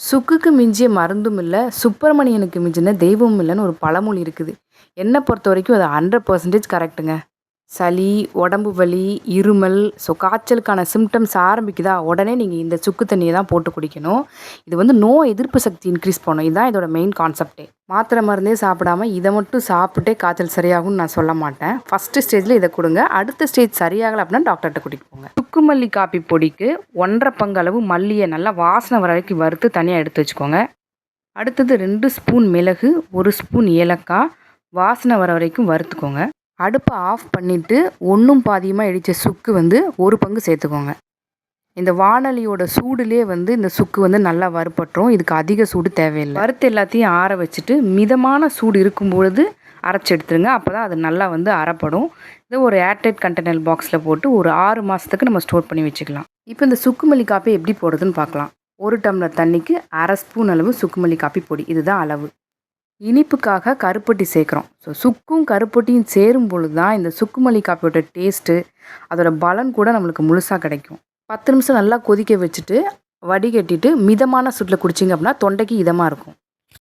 சுக்குக்கு மிஞ்சிய மருந்தும் இல்ல, சுப்பிரமணியனுக்கு மிஞ்சின தெய்வமும் இல்லன்னு ஒரு பழமொழி இருக்குது. என்ன பொறுத்தவரைக்கும் அது 100% கரெக்ட்டுங்க. சளி, உடம்பு வலி, இருமல், காய்ச்சலுக்கான சிம்ப்டம்ஸ் ஆரம்பிக்குதா, உடனே நீங்க இந்த சுக்கு தண்ணிய தான் போட்டு குடிக்கணும். இது வந்து நோய் எதிர்ப்பு சக்தி இன்க்ரீஸ் பண்ணும். இதுதான் இதோட மெயின் கான்செப்ட்டே. மாத்திரை மருந்தே சாப்பிடாம இத மட்டும் சாப்பிட்டே காய்ச்சல் சரியாகும்னு நான் சொல்ல மாட்டேன். ஃபர்ஸ்ட்டு ஸ்டேஜ்ல இத குடுங்க. அடுத்த ஸ்டேஜ் சரியாகல அப்படின்னா டாக்டர்ட்ட கூட்டிட்டு போங்க. சுக்குமல்லி காப்பி பொடிக்கு 1 1/2 பங்கு அளவு மல்லிய நல்லா வாசனை வர வரைக்கும் வறுத்து தனியா எடுத்து வச்சுக்கோங்க. அடுத்தது 2 ஸ்பூன் மிளகு, 1 ஸ்பூன் ஏலக்காய் வாசனை வர வரைக்கும் வறுத்துக்கோங்க. அடுப்ப ஆஃப் பண்ணிட்டு 1ம் பாதியுமா இடிச்ச சுக்கு வந்து 1 பங்கு சேர்த்துக்கோங்க. இந்த வாணலியோட சூடுலேயே வந்து இந்த சுக்கு வந்து நல்லா வறுபட்டுரும். இதுக்கு அதிக சூடு தேவையில்லை. வறுத்து எல்லாத்தையும் ஆற வச்சுட்டு மிதமான சூடு இருக்கும் பொழுது அரைச்சி எடுத்துருங்க. அப்போ தான் அது நல்லா வந்து அரைப்படும். இதை ஒரு ஏர்டைட் கண்டெய்னர் பாக்ஸில் போட்டு ஒரு 6 மாதத்துக்கு நம்ம ஸ்டோர் பண்ணி வச்சுக்கலாம். இப்போ இந்த சுக்குமல்லி காப்பி எப்படி போடுறதுன்னு பார்க்கலாம். 1 டம்ளர் தண்ணிக்கு 1/2 ஸ்பூன் அளவு சுக்குமல்லி காப்பி பொடி, இதுதான் அளவு. இனிப்புக்காக கருப்பட்டி சேர்க்குறோம். சுக்கும் கருப்பட்டியும் சேரும் பொழுது தான் இந்த சுக்குமல்லி காப்பியோட டேஸ்ட்டு, அதோட பலன் கூட நம்மளுக்கு முழுசாக கிடைக்கும். 10 நிமிஷம் நல்லா கொதிக்க வச்சுட்டு வடிகட்டிட்டு மிதமான சூட்டில் குடிச்சிங்க அப்படின்னா தொண்டைக்கு இதமாக இருக்கும்.